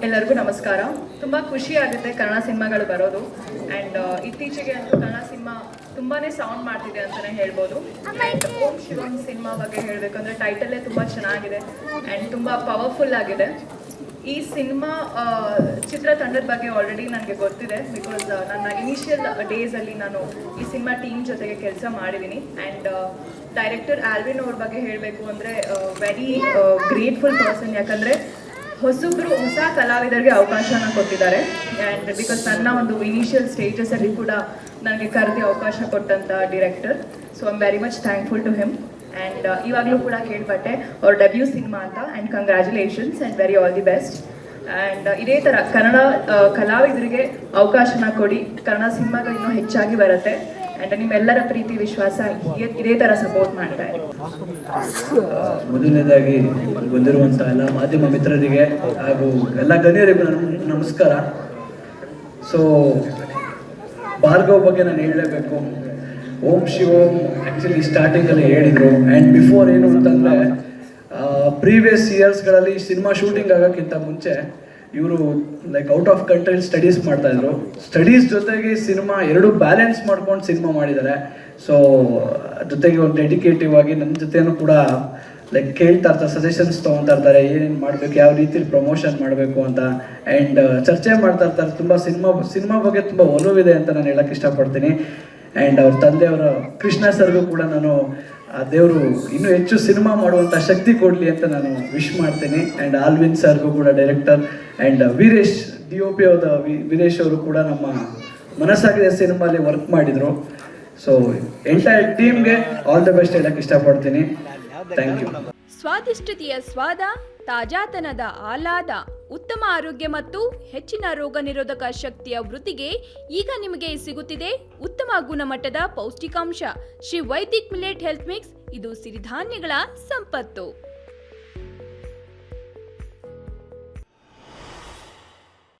ಎಲ್ಲರಿಗೂ ನಮಸ್ಕಾರ. ತುಂಬ ಖುಷಿ ಆಗುತ್ತೆ ಕನ್ನಡ ಸಿನಿಮಾಗಳು ಬರೋದು. ಆ್ಯಂಡ್ ಇತ್ತೀಚೆಗೆ ಅಂತೂ ಕನ್ನಡ ಸಿನಿಮಾ ತುಂಬಾ ಸೌಂಡ್ ಮಾಡ್ತಿದೆ ಅಂತಲೇ ಹೇಳ್ಬೋದು. ಆ್ಯಂಡ್ ಓಂ ಶಿವಂ ಸಿನಿಮಾ ಬಗ್ಗೆ ಹೇಳಬೇಕಂದ್ರೆ ಟೈಟಲ್ಲೇ ತುಂಬ ಚೆನ್ನಾಗಿದೆ ಆ್ಯಂಡ್ ತುಂಬ ಪವರ್ಫುಲ್ ಆಗಿದೆ. ಈ ಸಿನಿಮಾ ಚಿತ್ರತಂಡದ ಬಗ್ಗೆ ಆಲ್ರೆಡಿ ನನಗೆ ಗೊತ್ತಿದೆ. ಬಿಕಾಸ್ ನನ್ನ ಇನಿಷಿಯಲ್ ಡೇಸಲ್ಲಿ ನಾನು ಈ ಸಿನಿಮಾ ಟೀಮ್ ಜೊತೆಗೆ ಕೆಲಸ ಮಾಡಿದ್ದೀನಿ. ಆ್ಯಂಡ್ ಡೈರೆಕ್ಟರ್ ಆಲ್ವಿನ್ ಅವ್ರ ಬಗ್ಗೆ ಹೇಳಬೇಕು ಅಂದರೆ ವೆರಿ ಗ್ರೇಟ್ಫುಲ್ ಪರ್ಸನ್. ಯಾಕಂದರೆ ಹೊಸ ಕಲಾವಿದರಿಗೆ ಅವಕಾಶನ ಕೊಟ್ಟಿದ್ದಾರೆ. ಆ್ಯಂಡ್ ಬಿಕಾಸ್ ನನ್ನ ಒಂದು ಇನಿಷಿಯಲ್ ಸ್ಟೇಜಸಲ್ಲಿ ಕೂಡ ನನಗೆ ಕರೆದಿ ಅವಕಾಶ ಕೊಟ್ಟಂಥ director. So I am very much thankful to him. And ಇವಾಗಲೂ ಕೂಡ ಕೇಳ್ಪಟ್ಟೆ ಅವ್ರ ಡೆಬ್ಯೂ ಸಿನಿಮಾ ಅಂತ. And congratulations and very all the best. And ಇದೇ ಥರ ಕನ್ನಡ ಕಲಾವಿದರಿಗೆ ಅವಕಾಶನ ಕೊಡಿ. ಕನ್ನಡ ಸಿನಿಮಾಗಳು ಇನ್ನೂ ಹೆಚ್ಚಾಗಿ ಬರುತ್ತೆ. ಆ್ಯಂಡ್ ನಿಮ್ಮೆಲ್ಲರ ಪ್ರೀತಿ ವಿಶ್ವಾಸ ಇದೇ ಥರ ಸಪೋರ್ಟ್ ಮಾಡ್ತಾ ಇದೆ. ಮೊದಲನೇದಾಗಿ ಬಂದಿರುವಂಥ ಎಲ್ಲ ಮಾಧ್ಯಮ ಮಿತ್ರರಿಗೆ ಹಾಗೂ ಎಲ್ಲ ಗಣ್ಯರಿಗೂ ನಮಸ್ಕಾರ. ಸೊ ಭಾರ್ಗವ್ ಬಗ್ಗೆ ನಾನು ಹೇಳಲೇಬೇಕು. ಓಂ ಶಿವಂ ಆ್ಯಕ್ಚುಲಿ ಸ್ಟಾರ್ಟಿಂಗಲ್ಲಿ ಹೇಳಿದರು. ಆ್ಯಂಡ್ ಬಿಫೋರ್ ಏನು ಅಂತಂದರೆ ಪ್ರೀವಿಯಸ್ ಇಯರ್ಸ್ಗಳಲ್ಲಿ ಸಿನಿಮಾ ಶೂಟಿಂಗ್ ಆಗೋಕ್ಕಿಂತ ಮುಂಚೆ ಇವರು like out of country studies ಮಾಡ್ತಾಯಿದ್ರು. ಸ್ಟಡೀಸ್ ಜೊತೆಗೆ ಸಿನಿಮಾ ಎರಡು ಬ್ಯಾಲೆನ್ಸ್ ಮಾಡ್ಕೊಂಡು ಸಿನಿಮಾ ಮಾಡಿದ್ದಾರೆ. ಸೊ ಜೊತೆಗೆ ಒಂದು ಡೆಡಿಕೇಟಿವ್ ಆಗಿ ನನ್ನ ಜೊತೆನೂ ಕೂಡ ಲೈಕ್ ಕೇಳ್ತಾ ಇರ್ತಾರೆ, ಸಜೆಷನ್ಸ್ ತೊಗೊತಾ ಇರ್ತಾರೆ, ಏನೇನು ಮಾಡಬೇಕು, ಯಾವ ರೀತಿಲಿ ಪ್ರಮೋಷನ್ ಮಾಡಬೇಕು ಅಂತ. ಆ್ಯಂಡ್ ಚರ್ಚೆ ಮಾಡ್ತಾ ಇರ್ತಾರೆ. ತುಂಬ ಸಿನಿಮಾ ಬಗ್ಗೆ ತುಂಬ ಒಲವಿದೆ ಅಂತ ನಾನು ಹೇಳೋಕ್ಕೆ ಇಷ್ಟಪಡ್ತೀನಿ. ಆ್ಯಂಡ್ ಅವ್ರ ತಂದೆಯವರ ಕೃಷ್ಣ ಸರ್ಗೂ ಕೂಡ ನಾನು ದೇವರು ಇನ್ನೂ ಹೆಚ್ಚು ಸಿನಿಮಾ ಮಾಡುವಂಥ ಶಕ್ತಿ ಕೊಡಲಿ ಅಂತ ನಾನು ವಿಶ್ ಮಾಡ್ತೀನಿ. ಆ್ಯಂಡ್ ಆಲ್ವಿನ್ ಸರ್ಗೂ ಕೂಡ ಡೈರೆಕ್ಟರ್. ಆ್ಯಂಡ್ ವೀರೇಶ್ DOP ಅವರ ವೀರೇಶ್ ಅವರು ಕೂಡ ನಮ್ಮ ಮನಸ್ಸಾಗಿದೆ ಸಿನಿಮಾಲಿ ವರ್ಕ್ ಮಾಡಿದರು. ಸೊ ಎಂಟೈರ್ ಟೀಮ್ಗೆ ಆಲ್ ದ ಬೆಸ್ಟ್ ಹೇಳಕ್ಕೆ ಇಷ್ಟಪಡ್ತೀನಿ. Thank you. ಸ್ವಾದಿಷ್ಟತೆಯ ಸ್ವಾದ, ತಾಜಾತನದ ಆಹ್ಲಾದ, ಉತ್ತಮ ಆರೋಗ್ಯ ಮತ್ತು ಹೆಚ್ಚಿನ ರೋಗ ನಿರೋಧಕ ಶಕ್ತಿಯ ವೃದ್ಧಿಗೆ ಈಗ ನಿಮಗೆ ಸಿಗುತ್ತಿದೆ ಉತ್ತಮ ಗುಣಮಟ್ಟದ ಪೌಷ್ಟಿಕಾಂಶ Shri Vaidik millet health mix. ಇದು ಸಿರಿಧಾನ್ಯಗಳ ಸಂಪತ್ತು.